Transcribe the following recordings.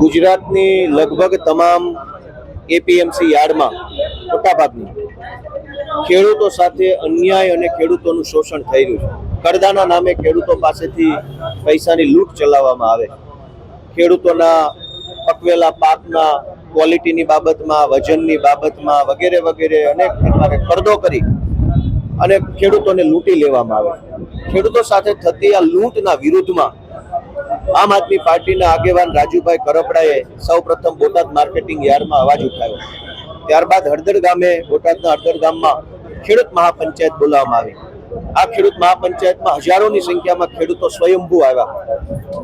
ગુજરાતની લગભગ તમામ એપીએમસી યાર્ડમાં મોટાભાગની ખેડૂતો સાથે અન્યાય અને ખેડૂતોનું શોષણ થઈ રહ્યું છે. કરદાના નામે ખેડૂતો પાસેથી પૈસાની લૂંટ ચલાવવામાં આવે. ખેડૂતોના પકવેલા પાકના ક્વોલિટીની બાબતમાં, વજનની બાબતમાં વગેરે વગેરે અનેક પ્રકારે કરદો કરી અને ખેડૂતોને લૂંટી લેવામાં આવે. ખેડૂતો સાથે થતી આ લૂંટના વિરુદ્ધમાં આમ આદમી પાર્ટીના આગેવાન રાજુભાઈ કરપડાએ સૌપ્રથમ બોટાદ માર્કેટિંગ યાર્ડમાં અવાજ ઉઠાવ્યો. ત્યારબાદ હળદર ગામે, બોટાદના હળદર ગામમાં ખેડૂત મહાપંચાયત બોલાવવામાં આવી. આ ખેડૂત મહાપંચાયતમાં હજારોની સંખ્યામાં ખેડૂતો સ્વયંભૂ આવ્યા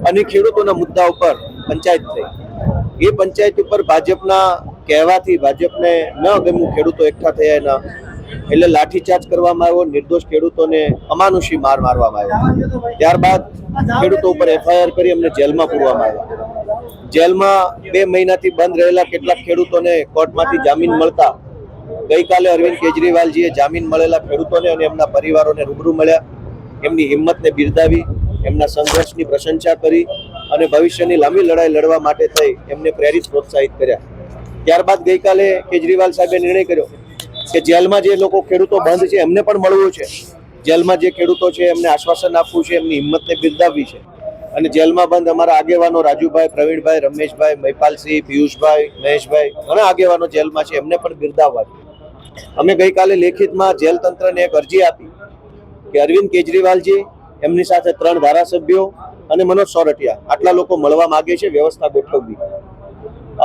અને ખેડૂતોના મુદ્દા ઉપર પંચાયત થઈ. એ પંચાયત ઉપર ભાજપના કહેવાથી ભાજપને ન ગમ્યું, ખેડૂતો એકઠા થયા એના એટલે લાઠીચાર્જ કરવામાં આવ્યો. નિર્દોષ ખેડૂતોને અમાનુષી માર મારવામાં આવ્યો. ત્યારબાદ ખેડૂતો ઉપર એફઆઈઆર કરી અમને જેલમાં પૂરવામાં આવ્યા. જેલમાં 2 મહિનાથી બંધ રહેલા કેટલાક ખેડૂતોને કોર્ટમાંથી જામીન મળતા ગઈકાલે અરવિંદ કેજરીવાલજીએ જામીન મળેલા ખેડૂતોને અને એમના પરિવારોને રૂબરૂ મળ્યા. એમની હિંમતને બિરદાવી, એમના સંઘર્ષની પ્રશંસા કરી અને ભવિષ્યની લાંબી લડાઈ લડવા માટે થઈ એમને પ્રેરિત, પ્રોત્સાહિત કર્યા. ત્યારબાદ ગઈકાલે કેજરીવાલ સાહેબે નિર્ણય કર્યો કે જેલમાં જે લોકો ખેડૂતો બંધ છે એમને પણ મળવું છે. જેલમાં જે ખેડૂતો છે એમને આશ્વાસન આપવું છે, એમની હિંમતને બિરદાવવી છે. અને જેલમાં બંધ અમારા આગેવાનો રાજુભાઈ, પ્રવીણભાઈ, રમેશભાઈ, મહિપાલસિંહ, પિયુષભાઈ, મહેશભાઈ, ઘણા આગેવાનો જેલમાં છે, એમને પણ બિરદાવવા છે. અમે ગઈકાલે લેખિતમાં જેલ તંત્રને એક અરજી આપી કે અરવિંદ કેજરીવાલજી, એમની સાથે 3 ધારાસભ્યો અને મનોજ સોરઠિયા, આટલા લોકો મળવા માંગે છે, વ્યવસ્થા ગોઠવવી.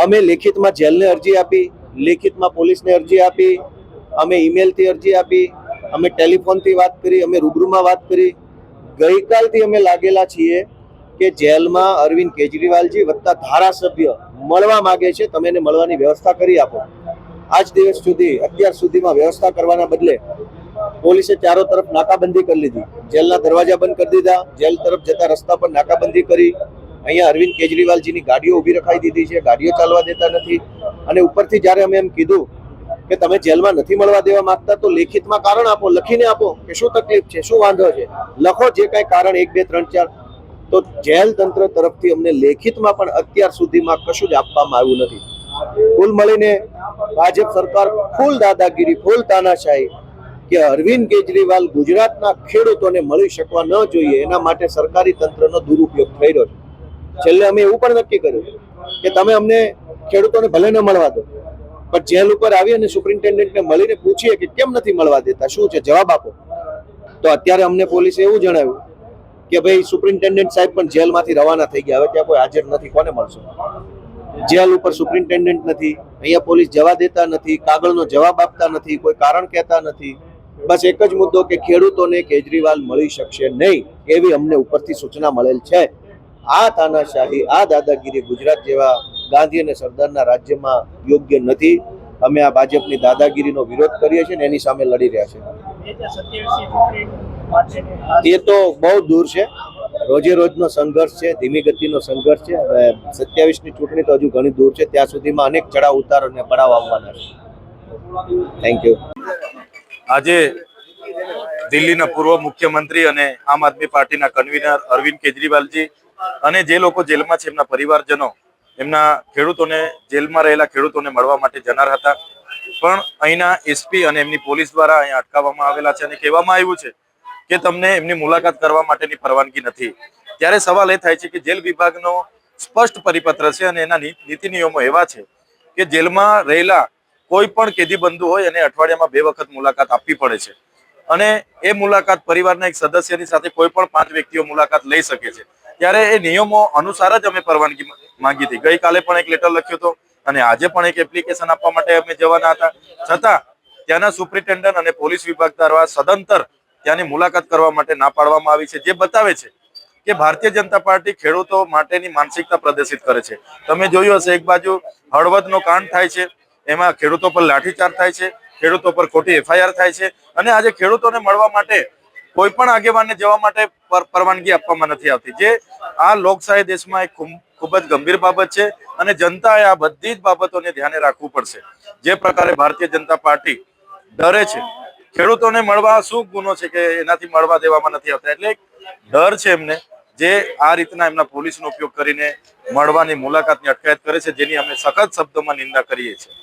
અમે લેખિતમાં જેલને અરજી આપી, લેખિતમાં પોલીસને અરજી આપી, અમે ઈમેલથી અરજી આપી, અમે ટેલિફોનથી વાત કરી, અમે રૂબરૂમાં વાત કરી. ગઈકાલથી અમે લાગેલા છીએ કે જેલમાં અરવિંદ કેજરીવાલજી વત્તા ધારાસભ્ય મળવા માંગે છે, તમે એને મળવાની વ્યવસ્થા કરી આપો. આજ દિવસ સુધી, અત્યાર સુધીમાં વ્યવસ્થા કરવાના બદલે પોલીસે ચારો તરફ નાકાબંધી કરી લીધી. જેલના દરવાજા બંધ કરી દીધા, જેલ તરફ જતા રસ્તા પર નાકાબંધી કરી. અહીંયા અરવિંદ કેજરીવાલજીની ગાડીઓ ઊભી રખાઈ દીધી છે, ગાડીઓ ચાલવા દેતા નથી. અને ઉપરથી જ્યારે અમે એમ કીધું કે તમે જેલમાં નથી મળવા દેવા માંગતા તો લેખિતમાં કારણ આપો, લખીને આપો કે શું તકલીફ છે, શું વાંધો છે, લખો જે કાંઈ કારણ 1 2 3 4. તો જેલ તંત્ર તરફથી અમને લેખિતમાં પણ અત્યાર સુધીમાં કશું જ આપવામાં આવ્યું નથી. કુલ મળીને ભાજપ સરકાર ફૂલ દાદાગીરી, ફૂલ તાનાશાહી કે અરવિંદ કેજરીવાલ ગુજરાતના ખેડૂતોને મળી શકવા ન જોઈએ એના માટે સરકારી તંત્રનો દુરુપયોગ થઈ રહ્યો છે. છેલ્લે અમે એવું પણ નક્કી કર્યું કે તમે અમને ખેડૂતોને ભલે ન મળવા દો, પણ જેલ ઉપર આવી અને સુપ્રિન્ટેન્ડન્ટને મળીને પૂછીએ કે કેમ નથી મળવા દેતા, શું છે, જવાબ આપો. તો અત્યારે અમને પોલીસે એવું જણાવ્યું કે ભાઈ સુપ્રિન્ટેન્ડન્ટ સાહેબ પણ જેલમાંથી રવાના થઈ ગયા, હવે ત્યાં કોઈ હાજર નથી, કોને મળશું? જેલ ઉપર સુપ્રિન્ટેન્ડન્ટ નથી, અહીંયા પોલીસ જવા દેતા નથી, કાગળનો જવાબ આપતા નથી, કોઈ કારણ કહેતા નથી. બસ એક જ મુદ્દો કે ખેડૂતોને કેજરીવાલ મળી શકશે નહીં એવી અમને ઉપરથી સૂચના મળેલ છે. આ તાનાશાહી, આ દાદાગીરી ગુજરાત જેવા ગાંધી અને સરદારના રાજ્યમાં યોગ્ય નથી. અમે આ ભાજપની દાદાગીરીનો વિરોધ કરીએ છીએ અને એની સામે લડી રહ્યા છીએ. એ તો બહુ દૂર છે, રોજે રોજનો સંઘર્ષ છે, ધીમી ગતિનો સંઘર્ષ છે. હવે 27ની ચૂંટણી તો હજુ ઘણી દૂર છે, ત્યાં સુધીમાં અનેક ચડાવ ઉતાર અને પડાવ આવવાના છે. Thank you. આજે દિલ્હીના પૂર્વ મુખ્યમંત્રી અને આમ આદમી પાર્ટીના કન્વીનર અરવિંદ કેજરીવાલજી અને જે લોકો જેલમાં છે એમના પરિવારજનો એમના ખેડૂતોને, જેલમાં રહેલા ખેડૂતોને મળવા માટે જનાર હતા, પણ અહીંના એસપી અને એમની પોલીસ દ્વારા અહીંયા અટકાવવામાં આવેલા છે અને કહેવામાં આવ્યું છે કે તમને એમની મુલાકાત કરવા માટેની પરવાનગી નથી. ત્યારે સવાલ એ થાય છે કે જેલ વિભાગનો સ્પષ્ટ પરિપત્ર છે અને એના નીતિ નિયમો એવા છે કે જેલમાં રહેલા કોઈ પણ કેદી બંધુ હોય અને અઠવાડિયામાં 2 વખત મુલાકાત આપવી પડે છે. અને એ મુલાકાત પરિવારના એક સદસ્યની સાથે કોઈ પણ 5 વ્યક્તિઓ મુલાકાત લઈ શકે છે. ત્યારે એ નિયમો અનુસાર જ અમે પરવાનગી માંગી હતી. ગઈકાલે પણ એક લેટર લખ્યો હતો અને આજે પણ એક એપ્લિકેશન આપવા માટે અમે જવાના હતા, છતાં ત્યાંના સુપ્રિન્ટેન્ડન્ટ અને પોલીસ વિભાગ દ્વારા સદંતર ત્યાંની મુલાકાત કરવા માટે ના પાડવામાં આવી છે. જે બતાવે છે કે ભારતીય જનતા પાર્ટી ખેડૂતો માટેની માનસિકતા પ્રદર્શિત કરે છે. તમે જોયું હશે, એક બાજુ હળવદનો કાંડ થાય છે, એમાં ખેડૂતો પર લાઠીચાર્જ થાય છે, ખેડૂતો પર ખોટી એફઆઈઆર થાય છે, અને આજે ખેડૂતોને મળવા માટે કોઈ પણ આગેવાનને જવા માટે પરવાનગી આપવામાં નથી આવતી. જે આ લોકશાહી દેશમાં એક ખૂબ જ ગંભીર બાબત છે અને જનતાએ આ બધી જ બાબતોને ધ્યાને રાખવું પડશે. જે પ્રકારે ભારતીય જનતા પાર્ટી ડરે છે, ખેડૂતોને મળવા શું ગુનો છે કે એનાથી મળવા દેવામાં નથી આવતા, એટલે ડર છે એમને. જે આ રીતના એમના પોલીસનો ઉપયોગ કરીને મળવાની મુલાકાતની અટકાયત કરે છે, જેની અમે સખત શબ્દોમાં નિંદા કરીએ છીએ.